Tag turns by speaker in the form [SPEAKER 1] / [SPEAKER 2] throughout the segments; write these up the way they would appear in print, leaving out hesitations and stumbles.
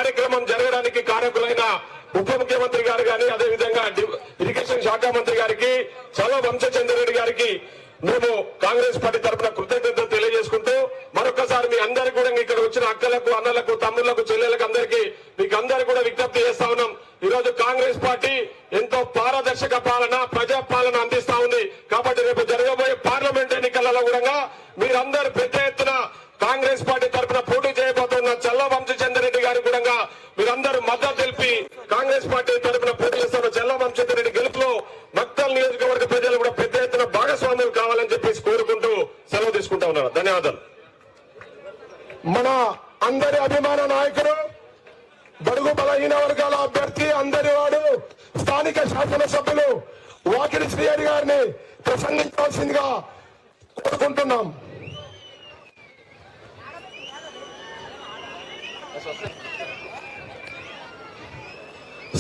[SPEAKER 1] కార్యక్రమం జరగడానికి కారకులైన ఉప ముఖ్యమంత్రి గారు కానీ, అదేవిధంగా ఇరిగేషన్ శాఖ మంత్రి గారికి, చల్ల వంశచంద్రరెడ్డి గారికి మేము కాంగ్రెస్ పార్టీ తరఫున కృతజ్ఞతలు తెలియజేసుకుంటూ మరొకసారి మీ అందరికీ కూడా ఇక్కడ వచ్చిన అక్కలకు, అన్నలకు, తమ్ముళ్లకు, చెల్లెలకు అందరికీ మీకు అందరికీ కూడా విజ్ఞప్తి చేస్తా ఉన్నాం. ఈ రోజు కాంగ్రెస్ పార్టీ ఎంతో పారదర్శక పాలన, ప్రజా పాలన అందిస్తా ఉంది. కాబట్టి రేపు జరగబోయే పార్లమెంట్ ఎన్నికలలో కూడా మీరందరూ పెద్ద ఎత్తున కాంగ్రెస్ పార్టీ తరఫున పోటీ చేయబోతున్న చల్ల వంశచంద్రరెడ్డి గారికి కూడా మీరందరూ మద్దతు తెలిపి కాంగ్రెస్ పార్టీ తరఫున పోటీ చేస్తున్న చల్ల వంశచంద్రరెడ్డి గెలుపులో మక్తల్ నియోజకవర్గ ప్రజలు కూడా పెద్ద ఎత్తున భాగస్వాములు కావాలని చెప్పేసి కోరుకుంటూ సెలవు తీసుకుంటా ఉన్నారు. ధన్యవాదాలు.
[SPEAKER 2] మన అందరి అభిమాన నాయకుడు, బడుగు బలహీన వర్గాల అభ్యర్థి, అందరి వాడు, స్థానిక శాసనసభ్యులు వాకిలి శ్రీహరి గారిని ప్రసంగించాల్సిందిగా కోరుకుంటున్నాం.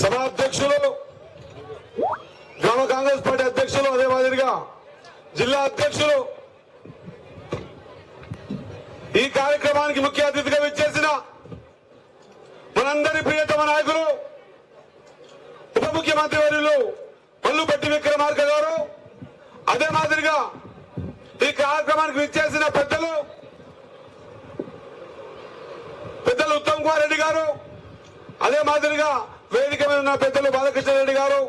[SPEAKER 1] సభ అధ్యక్షులు, గ్రామ కాంగ్రెస్ పార్టీ అధ్యక్షులు, అదే మాదిరిగా జిల్లా అధ్యక్షులు, ఈ కార్యక్రమానికి ముఖ్య అతిథిగా విచ్చేసిన మనందరి ప్రియతమ నాయకులు ఉప ముఖ్యమంత్రి వర్యులు మల్లుపట్టి విక్రమార్క గారు, అదే మాదిరిగా ఈ కార్యక్రమానికి విచ్చేసిన పెద్దలు ఉత్తమ్ కుమార్ రెడ్డి గారు, అదే మాదిరిగా వేదిక మీద ఉన్న పెద్దలు బాలకృష్ణ రెడ్డి గారు,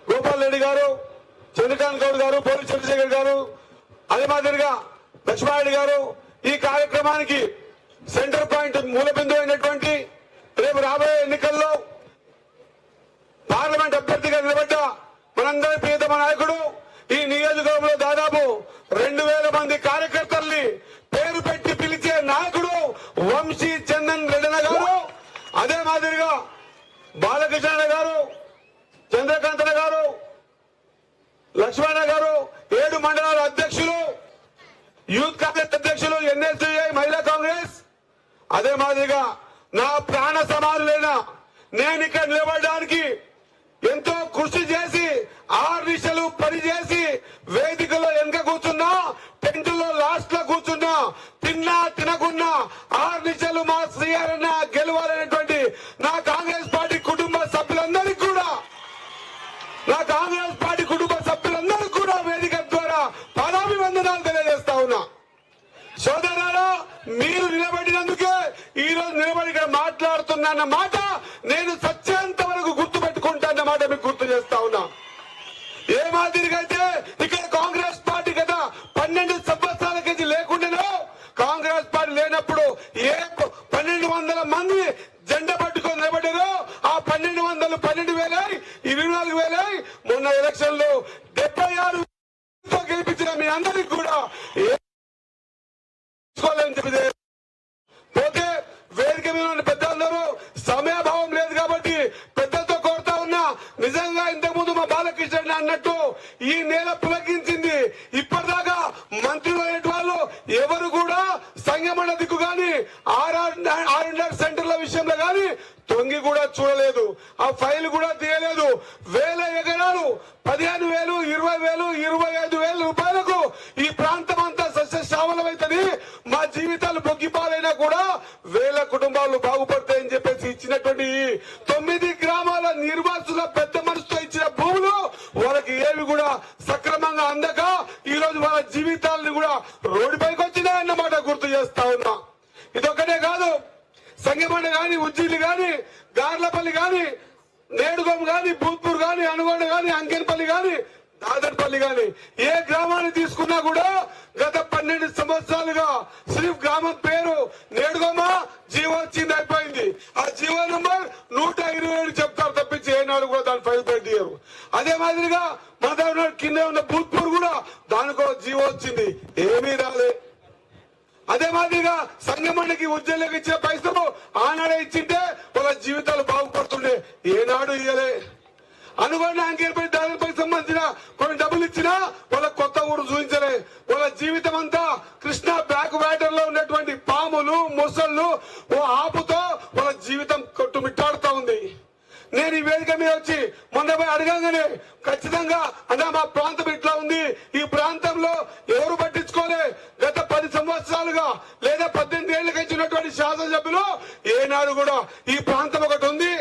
[SPEAKER 1] గోపాల్ రెడ్డి గారు, చంద్రకాంత్ గౌడ్ గారు, పోలీస్ చంద్రశేఖర్ గారు, అదే మాదిరిగా లక్ష్మారెడ్డి గారు, ఈ కార్యక్రమానికి సెంటర్ పాయింట్ మూలబిందు అయినటువంటి రేపు రాబోయే ఎన్నికల్లో పార్లమెంట్ అభ్యర్థిగా నిలబడ్డ మనందరి ప్రియతమ నాయకుడు, ఈ నియోజకవర్గంలో దాదాపు 2000 మంది కార్యకర్తల్ని పేరు పెట్టి పిలిచే నాయకుడు వంశీ చందన్ రెడ్డి గారు, అదే మాదిరిగా బాలకృష్ణ గారు, చంద్రకాంత్ గారు, లక్ష్మణ గారు, 7 మండలాల అధ్యక్షులు, యూత్ కాంగ్రెస్ అధ్యక్షులు, ఎన్ఎస్యుఐ మహిళా కాంగ్రెస్, అదే మాదిరిగా నా ప్రాణ సమానులైన నేను ఇక్కడ నిలబడడానికి ఎంతో కృషి చేసి 6 నిమిషాలు పనిచేసి వేదికలో వెనక కూర్చున్నా, టెంట్లో లాస్ట్ లో కూర్చున్నా, తిన్నా తినకున్నా 6 నిమిషాలు మా శ్రీహరన్న గెలవాలనేటువంటి నా కాంగ్రెస్ పార్టీ కుటుంబ సభ్యులందరికీ కూడా, నా కాంగ్రెస్ పార్టీ కుటుంబ సభ్యులందరికీ కూడా వేదిక ద్వారా పాదాభివందనాలు తెలియజేస్తా ఉన్నా. సోదరులారా, మీరు నిలబడినందుకే ఈ రోజు నిలబడి ఇక్కడ మాట్లాడుతున్న మాట నేను సత్యంత వరకు గుర్తు పెట్టుకుంటాన్న మాట మీకు గుర్తు చేస్తా ఉన్నా. ఏ మాదిరిగా అయితే ఇక్కడ కాంగ్రెస్ పార్టీ కదా 12 సంవత్సరాల కింద లేకుండానో, కాంగ్రెస్ పార్టీ లేనప్పుడు ఏ 1200 మంది జెండా పట్టుకొని నిలబడ్డారో ఆ 1200 12,000 24,000 మొన్న ఎలక్షన్ లో 76 గెలిపించిన మీ అందరికీ కూడా పోతే వేదిక మీద ఉన్న పెద్దలందరూ సమయాభావం లేదు కాబట్టి పెద్దలతో కోరుతా ఉన్నా, నిజంగా ఇంతకుముందు మా బాలకృష్ణ అన్నట్టు ఈ నేల పులకించింది. ఇప్పటిదాకా మంత్రులు అనే వాళ్ళు ఎవరు కూడా సంయమన దిక్కు గాని ఆర్ఎండ్ఆర్ సెంటర్ల విషయంలో గాని తొంగి కూడా చూడలేదు, ఆ ఫైల్ కూడా తీయలేదు. 1000 ఎకరాలు 15,000, 20,000, 25,000 రూపాయలకు ఈ ప్రాంతం అంతా సస్యశ్యామలమైతుంది, మా జీవితాలు బొగ్గిపాలైనా కూడా 1000 కుటుంబాలు బాగుపడతాయని చెప్పేసి ఇచ్చినటువంటి 9 గ్రామాల నిర్వాసుల పెద్ద మనసుతో ఇచ్చిన భూములు వాళ్ళకి ఏవి కూడా సక్రమంగా అందక ఈ రోజు వాళ్ళ జీవితాలను కూడా రోడ్డుపైకి వచ్చినాయన్నమాట గుర్తు చేస్తా ఉన్నా. ఇదొక్కటే కాదు, సంగమండ గాని, ఉజ్జిలి గాని, గార్లపల్లి గాని, నేడుగోం గాని, భూత్పూర్ గాని, అనుగొండ గాని, అంకెన్పల్లి గాని, దాదర్పల్లి గాని, ఏ గ్రామాన్ని తీసుకున్నా కూడా గత 12 సంవత్సరాలుగా సిర్ఫ్ గ్రామం పేరు నేడుగోమా జీవో వచ్చింది, అయిపోయింది. ఆ జీవో నంబర్ 127 చెప్తారు తప్పించి ఏనాడు కూడా దాని ఫైల్ పెట్టారు. అదే మాదిరిగా మన కింద ఉన్న భూత్పూర్ కూడా దానికో జీవో వచ్చింది, ఏమీ రాలే. అదే మాదిరిగా సంగమండకి ఉద్యోగులకు ఇచ్చిన పైసలు ఆనాడే ఇచ్చింటే వాళ్ళ జీవితాలు బాగుపడుతుండే, ఏనాడు ఇయ్యలే. అనుకోండి అంకేపై దానిపై సంబంధించిన కొన్ని డబ్బులు ఇచ్చినా వాళ్ళ కొత్త ఊరు చూపించలే. వాళ్ళ జీవితం అంతా కృష్ణా బ్యాక్ వాటర్ లో ఉన్నటువంటి పాములు, మొసళ్ళు ఓ ఆపుతో వాళ్ళ జీవితం కొట్టుమిట్టాడుతా ఉంది. నేను ఈ వేదిక మీద వచ్చి మొన్న పోయి అడగంగానే ఖచ్చితంగా అన్నా మా ప్రాంతం ఇట్లా ఉంది, ఈ ప్రాంతంలో ఎవరు పట్టించుకోలే. గత 10 సంవత్సరాలుగా లేదా 18 ఏళ్లకి ఇచ్చినటువంటి శాసనసభ్యులు ఏనాడు కూడా ఈ ప్రాంతం ఒకటి ఉంది,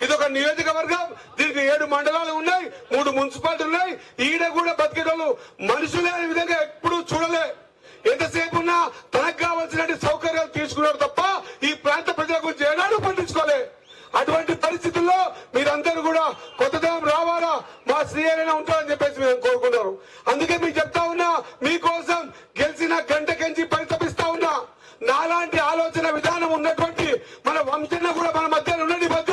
[SPEAKER 1] ఇది ఒక నియోజకవర్గం, దీనికి 7 మండలాలు ఉన్నాయి, 3 మున్సిపాలిటీ ఉన్నాయి, ఈడ కూడా బతికేటోళ్ళు మనుషులే అనే విధంగా ఎప్పుడూ చూడలే. ఎంతసేపు ఉన్నా తనకు కావాల్సిన సౌకర్యాలు తీసుకున్నారు తప్ప ఈ ప్రాంత ప్రజల గురించి ఏనాడు పట్టించుకోలే. అటువంటి పరిస్థితుల్లో మీరందరూ కూడా కొత్తదనం రావాలా, మా శ్రీహరైనా ఉంటారని చెప్పేసి మేము కోరుకున్నారు. అందుకే మీకు చెప్తా ఉన్నా, మీకోసం గెలిచిన గంటకెంచి పరితపిస్తా ఉన్నా. నాలాంటి ఆలోచన విధానం ఉన్నటువంటి మన వంశన్న కూడా మన మధ్యలో ఉన్నది మధ్య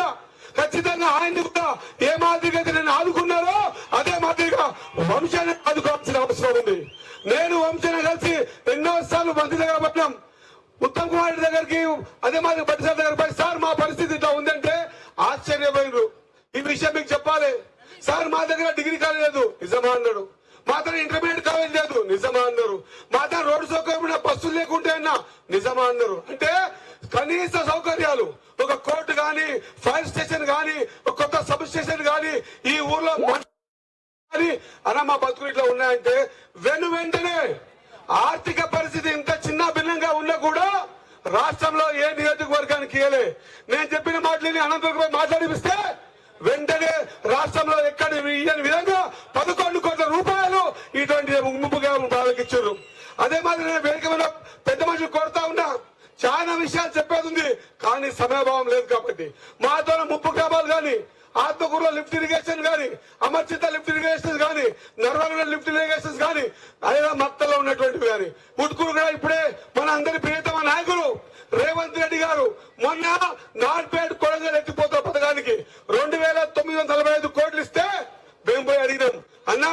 [SPEAKER 1] ఖచ్చితంగా ఆయన్ని కూడా ఏ మాదిరిగా నేను ఆదుకున్నారో అదే మాదిరిగా వంశాన్ని ఆదుకోవాల్సిన అవసరం ఉంది. నేను వంశన కలిసి ఎన్నోసార్లు మంత్రి దగ్గర పట్టినాం, ఉత్తమ్ కుమార్ రెడ్డి దగ్గరికి, అదే మాదిరి బట్టి సార్ దగ్గర పోయి సార్ మా పరిస్థితి ఇట్లా ఉందంటే ఆశ్చర్యపోయినారు. ఈ విషయం మీకు చెప్పాలి సార్, మా దగ్గర డిగ్రీ కాలేజ్ లేదు, నిజమా అన్నాడు. మా దగ్గర ఇంటర్మీడియట్ కాలేజ్ లేదు, నిజమా అన్నారు. మా దగ్గర రోడ్డు సౌకర్యం బస్సులు లేకుంటే అన్నా, నిజమా అన్నారు. అంటే కనీస సౌకర్యాలు, ఒక కోర్టు గాని, ఫైర్ స్టేషన్ గాని, ఒక కొత్త సబ్ స్టేషన్ గాని ఈ ఊర్లో అలా మా బతుకులు ఇట్లా ఉన్నాయంటే వెంటనే ఆర్థిక పరిస్థితి ఇంత చిన్న భిన్నంగా ఉన్నా కూడా రాష్ట్రంలో ఏ నియోజకవర్గానికి ఇయ్యలే. నేను చెప్పిన మాటలని అనంతపురం మాట్లాడిపిస్తే వెంటనే రాష్ట్రంలో ఎక్కడ ఇయ్యని విధంగా 11 కోట్ల రూపాయలు ఇటువంటి ముప్పుగా వాళ్ళకి ఇచ్చారు. అదే మాదిరి నేను వేదిక మీద పెద్ద మనుషులు కోరుతా ఉన్నా, చాలా విషయాలు చెప్పేది ఉంది కానీ సమయభావం లేదు కాబట్టి మాతో 30 గ్రామాలు గాని, ఆత్మకూరులో లిఫ్ట్ ఇరిగేషన్ గాని, అమర్చిత లిఫ్ట్ ఇరిగేషన్స్ గాని, నర్వాలలో లిఫ్ట్ ఇరిగేషన్స్ గాని, అదే మత్తలో ఉన్నటువంటివి గాని, ఉట్కూరు కూడా ఇప్పుడే మన అందరి ప్రియతమ నాయకులు రేవంత్ రెడ్డి గారు మొన్న నార్పేట్ కొడంగల్ ఎత్తిపోత పథకానికి 2945 కోట్లు ఇస్తే మేము పోయి అడిగినాం, అన్నా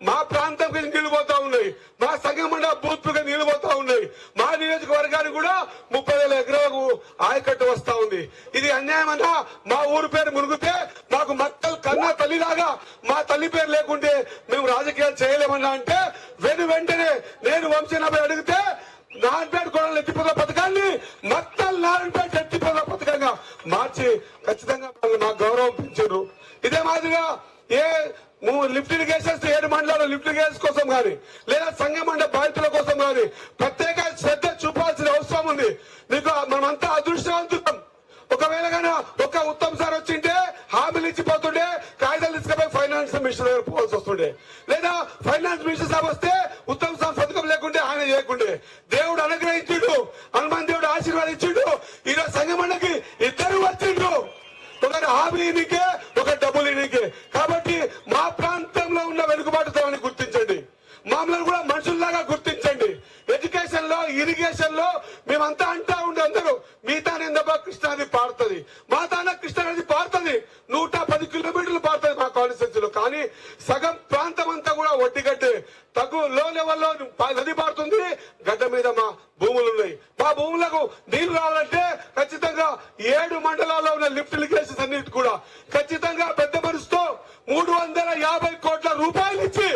[SPEAKER 1] మా ప్రాంతంకి నీళ్లు పోతా ఉన్నాయి, మా సంగమండ బూత్గా నీళ్లు పోతా ఉన్నాయి, మా నియోజకవర్గానికి కూడా 30,000 ఎకరాలకు ఆయకట్టు వస్తా ఉంది, ఇది అన్యాయం అన్నా. మా ఊరు పేరు మునిగితే మాకు మక్కలు కన్నా తల్లిలాగా మా తల్లి పేరు లేకుంటే మేము రాజకీయాలు చేయలేమన్నా అంటే వెంటనే నేను వంశనాభై అడిగితే నారాయణపేట కొడలు ఎత్తిపోత పథకాన్ని మక్కల్ నారాయణపేట ఎత్తిపోత పథకంగా మార్చి ఖచ్చితంగా నాకు గౌరవం పెంచారు. ఇదే మాదిరిగా ఏ లిఫ్ట్ ఇరిగేషన్స్ 7 మండలాల లిఫ్ట్ ఇరిగేషన్ కోసం కానీ లేదా సంగమండ బాధితుల కోసం కానీ ప్రత్యేక శ్రద్ధ చూపాల్సిన అవసరం ఉంది. మీకు మనమంతా అదృష్టవంతులం. ఒకవేళ కానీ ఒక ఉత్తమ్ సార్ వచ్చింటే హామీలు ఇచ్చిపోతుండే, కాగితాలు తీసుకుపోయి ఫైనాన్స్ మినిస్టర్ దగ్గర పోవాల్సి వస్తుండే, లేదా ఫైనాన్స్ మినిస్టర్ సార్ వస్తే ఉత్తమ్ సార్ పథకం లేకుంటే ఆయన చేయకుండే. దేవుడు అనుగ్రహించుడు, హనుమాన్ దేవుడు ఆశీర్వాదించుడు. ఈరోజు సంగమండకి 2 వచ్చిండు, ఒకటి హామీ నీకే, ఒక డబ్బులు నీకే. కాబట్టి మా ప్రాంతంలో ఉన్న వెనుకబాటుతనాన్ని గుర్తించండి, మమ్మల్ని కూడా మనుషుల్లాగా గుర్తించండి. ఎడ్యుకేషన్ లో, ఇరిగేషన్ లో మేమంతా అంటా ఉండే అందరూ మీ తానేందబ్బా కృష్ణానది పారుతుంది, మా తాన కృష్ణానది పారుతుంది, 110 కిలోమీటర్లు పారుతుంది మా కాన్స్టిట్యూన్సీలో. కానీ సగం ప్రాంతం అంతా కూడా ఒడ్డిగడ్డే, తగ్గు లో లెవెల్లో నది పారుతుంది, గడ్డ మీద మా భూములు ఉన్నాయి. మా భూములకు నీళ్లు రావాలంటే ఖచ్చితంగా 7 మండలాల్లో ఉన్న లిఫ్ట్ ఇరిగేషన్స్ అన్నిటి కూడా ఖచ్చితంగా పెద్ద మనసుతో 350 కోట్ల రూపాయలు ఇచ్చి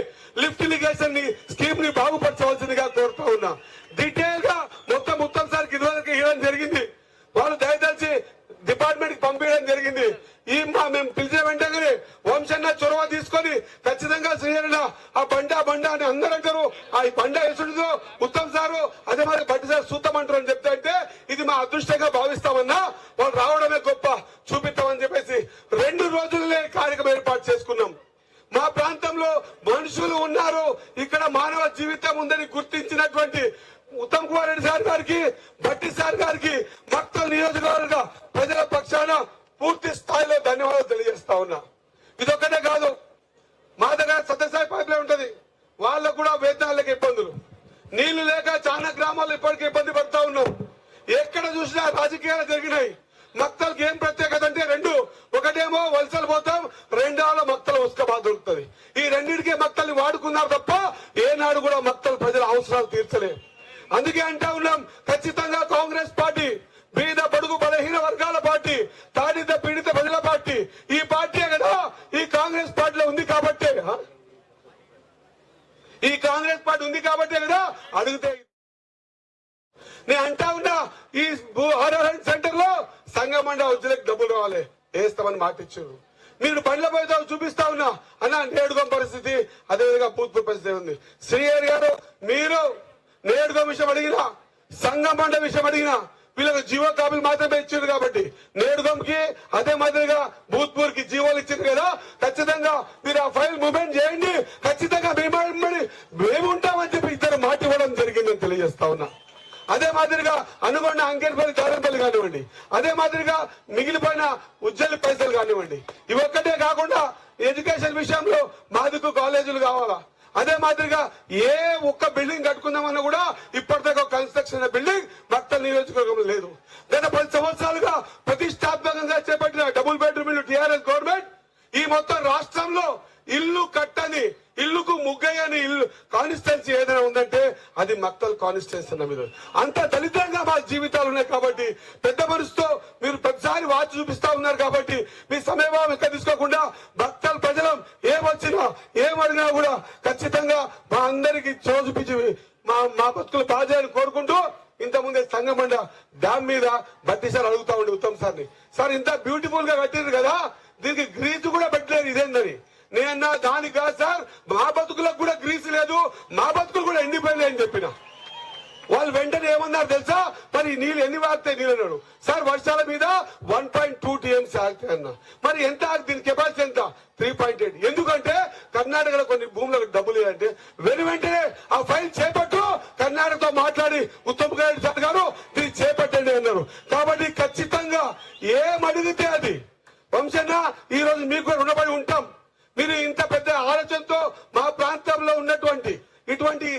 [SPEAKER 1] లిఫ్ట్ ఇరిగేషన్ స్కీమ్ ని బాగుపరచవలసిందిగా కోరుతా ఉన్నా. డీటెయిల్ గా మొత్తం సార్కి ఇదివరకు ఇవ్వడం జరిగింది, వాళ్ళు దయచేసి డిపార్ట్మెంట్ కి పంపించడం జరిగింది. మేము పిలిచిన వెంటనే వంశన్న చొరవ తీసుకొని ఖచ్చితంగా శ్రీహరణ ఆ బండ అని అందరూ అంటారు, ఆ బండ ఎసుడుతో ఉత్తమ్ సారు అదే మరి బట్టి సార్ సూతమంటారు అని చెప్తే ఇది మా అదృష్టంగా భావిస్తామన్నా, వాళ్ళు రావడమే గొప్ప చూపిస్తామని చెప్పేసి 2 రోజులనే కార్యక్రమం ఏర్పాటు చేసుకున్నాం. మా ప్రాంతంలో మనుషులు ఉన్నారు, ఇక్కడ మానవ జీవితం ఉందని గుర్తించినటువంటి ఉత్తమ్ కుమార్ రెడ్డి సార్ గారికి, బట్టి సార్ గారికి, మక్తల్ నియోజకవర్గ ప్రజల పక్షాన పూర్తి స్థాయిలో ధన్యవాదాలు తెలియజేస్తా ఉన్నా. ఇదొక్కటే కాదు, మా దగ్గర సత్యసాయి పైప్ లైన్ ఉంటది, వాళ్ళకు కూడా వేతనాలకు ఇబ్బందులు, నీళ్లు లేక చాలా గ్రామాల్లో ఇప్పటికీ ఇబ్బంది పడతా ఉన్నాం. ఎక్కడ చూసినా రాజకీయాలు జరిగినాయి. మక్తల్కి ఏం ప్రత్యేకత అంటే 2, ఒకటేమో వలసలు పోతాం, 2వ మక్తల ఉసుక బాధ దొరుకుతుంది. ఈ రెండింటికే మక్తల్ని వాడుకున్నారు తప్ప ఏనాడు కూడా మక్తల్ ప్రజల అవసరాలు తీర్చలే. అందుకే అంటా ఉన్నాం, ఖచ్చితంగా కాంగ్రెస్ పార్టీ బీద బడుగు బలహీన వర్గాల పార్టీ, తాడిత పీడిత ప్రజల పార్టీ, ఈ పార్టీ కదా ఈ కాంగ్రెస్ పార్టీలో ఉంది కాబట్టే కదా అడిగితే నేను అంటా ఉన్నా, ఈ ఆర్ఆర్ సెంటర్ లో సంగమండ ఉద్యోగులకు డబ్బులు రావాలి వేస్తామని మాట ఇచ్చారు. మీరు బండ్ల పోయితే చూపిస్తా ఉన్నా అన్న నేడుగం పరిస్థితి, అదేవిధంగా భూత్పూర్ పరిస్థితి ఉంది. శ్రీహరి గారు మీరు నేడుగం విషయం అడిగినా, సంగం బండ విషయం అడిగినా వీళ్ళకి జీవో కాపీలు మాత్రమే ఇచ్చారు కాబట్టి నేడుగంకి అదే మాదిరిగా భూత్పూర్ కి జీవోలు ఇచ్చారు కదా, ఖచ్చితంగా మీరు ఆ ఫైల్ మూవ్మెంట్ చేయండి, ఖచ్చితంగా మేము ఉంటామని చెప్పి ఇద్దరు మాట ఇవ్వడం జరిగిందని తెలియజేస్తా ఉన్నా. అదే మాదిరిగా అనుకున్న అంకేపల్లి కారంపల్లి కానివ్వండి, అదే మాదిరిగా మిగిలిపోయిన ఉజ్జలి పైసలు కానివ్వండి, ఇవొక్కటే కాకుండా ఎడ్యుకేషన్ విషయంలో మాదికు కాలేజీలు కావాలా, అదే మాదిరిగా ఏ ఒక్క బిల్డింగ్ కట్టుకుందామన్నా కూడా ఇప్పటిదాకా కన్స్ట్రక్షన్ బిల్డింగ్ మక్తల్ నియోజకవర్గంలో లేదు. గత 10 సంవత్సరాలుగా ప్రతిష్టాత్మకంగా చేపట్టిన డబుల్ బెడ్రూమ్ ఇల్లు టీఆర్ఎస్ గవర్నమెంట్ ఈ మొత్తం రాష్ట్రంలో ఇల్లు కట్టని, ఇల్లుకు ముగ్గయ్యని ఇల్లు కాన్స్టిట్యున్సీ ఏదైనా ఉందంటే అది మక్తల్ కాన్స్టిట్యున్సీ అన్న మీద. అంత దళితంగా మా జీవితాలు ఉన్నాయి కాబట్టి పెద్ద మనసుతో మీరు ప్రతిసారి వాచి చూపిస్తా ఉన్నారు కాబట్టి మీ సమయభావం ఎక్కడ తీసుకోకుండా మక్తల్ ప్రజలం ఏమొచ్చినా ఏమడిగినా కూడా ఖచ్చితంగా మా అందరికి చూపించి మా బతుకులు బాధ్యతను కోరుకుంటూ ఇంతకుముందే సంగమండ డ్యామ్ మీద బట్టి సార్ అడుగుతా ఉండే ఉత్తమ్ సార్ని, సార్ ఇంత బ్యూటిఫుల్ గా కట్టింది కదా దీనికి గ్రీజు కూడా పెట్టలేదు ఇదేందని. నేనన్నా దానికి కాదు సార్, మా బతుకులకు కూడా గ్రీస్ లేదు, మా బతుకులు కూడా ఎండిపోయినాయి అని చెప్పిన. వాళ్ళు వెంటనే ఏమన్నారు తెలుసా, మరి నీళ్ళు ఎన్ని వాగుతాయి నీళ్ళు అన్నాడు. సార్ వర్షాల మీద 1.2 TMC ఆగుతాయి అన్న. మరి ఎంత దీని కెపాసిటీ ఎంత 3.8. ఎందుకంటే కర్ణాటకలో కొన్ని భూములకు డబ్బులు అంటే వెంటనే ఆ ఫైల్ చేపట్టు, కర్ణాటకతో మాట్లాడి ఉత్తమ్ కుమార్ సార్ గారు దీన్ని చేపట్టండి అన్నారు. కాబట్టి ఖచ్చితంగా ఏమడిగితే అది వంశన్న ఈ రోజు మీకు రుణపడి ఉంటాం. మీరు ఇంత పెద్ద ఆలోచనతో మా ప్రాంతంలో ఉన్నటువంటి ఇటువంటి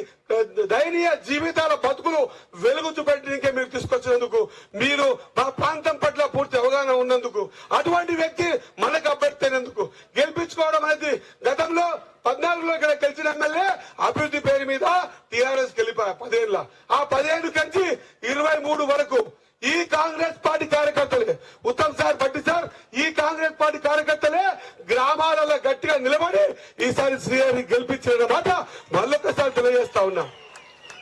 [SPEAKER 1] దయనీయ జీవితాల బతుకులు వెలుగు చూపెట్టడానికే మీరు తీసుకొచ్చినందుకు, మీరు మా ప్రాంతం పట్ల పూర్తి అవగాహన ఉన్నందుకు, అటువంటి వ్యక్తి మనకు అభ్యర్థి అయినందుకు గెలిపించుకోవడం అనేది గతంలో 14లో ఇక్కడ గెలిచిన ఎమ్మెల్యే అభివృద్ధి పేరు మీద టీఆర్ఎస్ గెలిపారు 10 ఏళ్ళ. ఆ 10 నుంచి 23 వరకు ఈ కాంగ్రెస్ పార్టీ కార్యకర్తలే, ఉత్తమ్ సార్ బట్టి సార్, ఈ కాంగ్రెస్ పార్టీ కార్యకర్తలే గ్రామాలలో గట్టిగా నిలబడి ఈసారి శ్రీహరి గెలిపించిన మాట మళ్ళొక్కసారి తెలియజేస్తా ఉన్నా.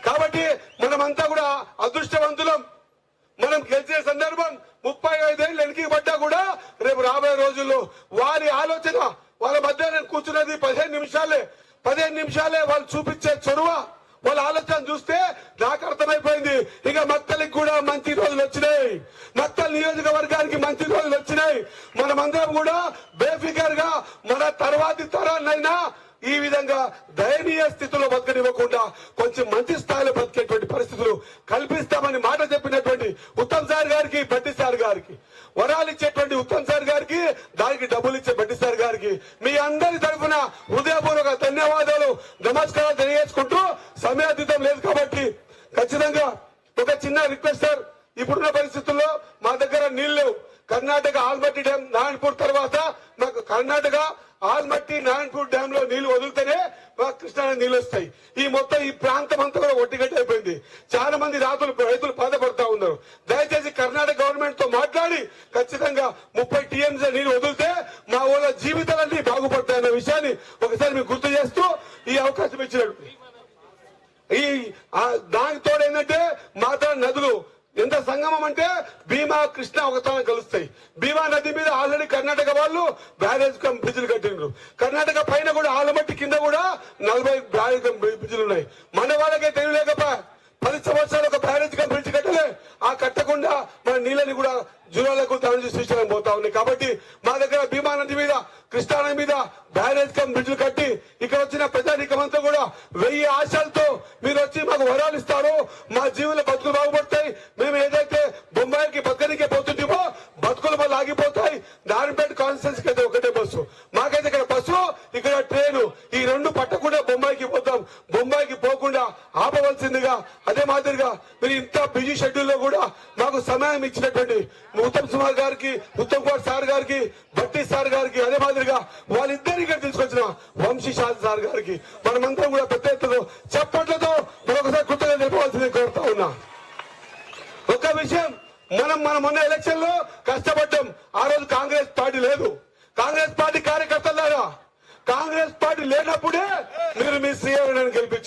[SPEAKER 1] కాబట్టి మనమంతా కూడా అదృష్టవంతులం. మనం గెలిచే సందర్భం 35 ఏళ్ళు వెనక్కి పడ్డా కూడా రేపు రాబోయే రోజుల్లో వారి ఆలోచన, వాళ్ళ మధ్య నేను కూర్చున్నది 15 నిమిషాలే వాళ్ళు చూపించే చొరవ, వాళ్ళ ఆలోచన చూస్తే నాకు అర్థమైపోయింది. ఇక మక్తలికి కూడా మంచి రోజులు వచ్చినాయి, మక్తల్ నియోజకవర్గానికి మంచి రోజులు వచ్చినాయి. మనమందరం కూడా బేఫికర్ గా మన తర్వాతి తరాన్నైనా ఈ విధంగా దయనీయ స్థితిలో బతకనివ్వకుండా కొంచెం మంచి స్థాయిలో బతికేటువంటి పరిస్థితులు కల్పిస్తామని మాట చెప్పినటువంటి ఉత్తమ్ సార్ గారికి, బట్టి సార్ గారికి, వరాలు ఇచ్చేటువంటి ఉత్తమ్ సార్ గారికి, దానికి డబ్బులు ఇచ్చే బట్టి సార్ గారికి మీ అందరి తరఫున హృదయపూర్వక ధన్యవాదాలు, నమస్కారాలు తెలియజేసుకుంటూ సమయాతీతం లేదు కాబట్టి ఖచ్చితంగా ఒక చిన్న రిక్వెస్ట్ సార్. ఇప్పుడున్న పరిస్థితుల్లో మా దగ్గర నీళ్లు కర్ణాటక ఆల్మట్టి డ్యామ్ నారాయణపూర్ తర్వాత మాకు కర్ణాటక ఆల్మట్టి నారాయణపూర్ డ్యామ్ లో నీళ్లు వదిలితేనే కృష్ణా నీళ్లు వస్తాయి. ఈ మొత్తం ఈ ప్రాంతం అంతా కూడా ఒట్టిగట్టి అయిపోయింది. చాలా మంది రైతులు బాధపడతా ఉన్నారు. దయచేసి కర్ణాటక గవర్నమెంట్ తో మాట్లాడి ఖచ్చితంగా 30 TMC నీళ్లు వదిలితే మా వాళ్ళ జీవితాలన్నీ బాగుపడతాయన్న విషయాన్ని ఒకసారి మీకు గుర్తు చేస్తూ ఈ అవకాశం ఇచ్చినట్టు. ఈ దానికి తోడు ఏంటంటే మాత్రం నదులు ఎంత సంగమం అంటే భీమా కృష్ణ ఒకసారి కలుస్తాయి. భీమా నది మీద ఆల్రెడీ కర్ణాటక వాళ్ళు బ్యారేజ్ కమ్ బ్రిడ్జ్లు కట్టిండ్రు. కర్ణాటక పైన కూడా ఆలమట్టి కింద కూడా 40 బ్యారేజ్ కమ్ బ్రిడ్జ్లు ఉన్నాయి. మన వాళ్ళకే తెలియలేకపోయా 10 సంవత్సరాలు ఒక బ్యారేజ్ కమ్ బ్రిడ్జ్ కట్టలే. ఆ కట్టకుండా మన నీళ్ళని కూడా జూరాలకు తరలి శ్రీశైలం పోతా ఉన్నాయి. కాబట్టి మా దగ్గర భీమా నది మీద, కృష్ణా నది మీద బ్యారేజ్ కమ్ బ్రిడ్జ్లు కట్టి ఇక్కడ వచ్చిన ప్రజానీకమంతా కూడా 1000 ఆశలతో మీరు వచ్చి మాకు వరాలు ఇస్తారు, మా జీవుల బతుకులు బాగుపడతాయి, మేము ఏదైతే బొంబాయికి బతకనికే పోతుంటామో బతుకులు మళ్ళీ ఆగిపోతాయి. నారాయణపేట కాన్స్టిట్యున్సీకి అయితే ఒకటే బస్సు, మాకైతే ఇక్కడ బస్సు, ఇక్కడ ట్రైను, ఈ రెండు పట్టకుండా బొంబాయికి పోతాం. బొంబాయికి పోకుండా ఆపవలసిందిగా, అదే మాదిరిగా మీరు ఇంత బిజీ షెడ్యూల్ లో కూడా మాకు సమయం ఇచ్చినటువంటి ఉత్తమ్ కుమార్ గారికి, ఉత్తమ్ కుమార్ సార్ గారికి, బట్టి సార్ గారికి, అదే మాదిరిగా వాళ్ళిద్దరికీ తీసుకొచ్చిన వంశీ షాద్ సార్ గారికి మనమందరం కూడా పెద్ద ఎత్తులో చప్పట్లతో మరొకసారి కృతజ్ఞత తెలుపవలసింది కోరుతా ఉన్నా. ఒక విషయం, మనం మొన్న ఎలక్షన్ లో కష్టపడ్డాం. ఆ రోజు కాంగ్రెస్ పార్టీ లేదు. కాంగ్రెస్ పార్టీ కార్యకర్తలారా, కాంగ్రెస్ పార్టీ లేనప్పుడే మీరు మీ సీఎం గెలిపి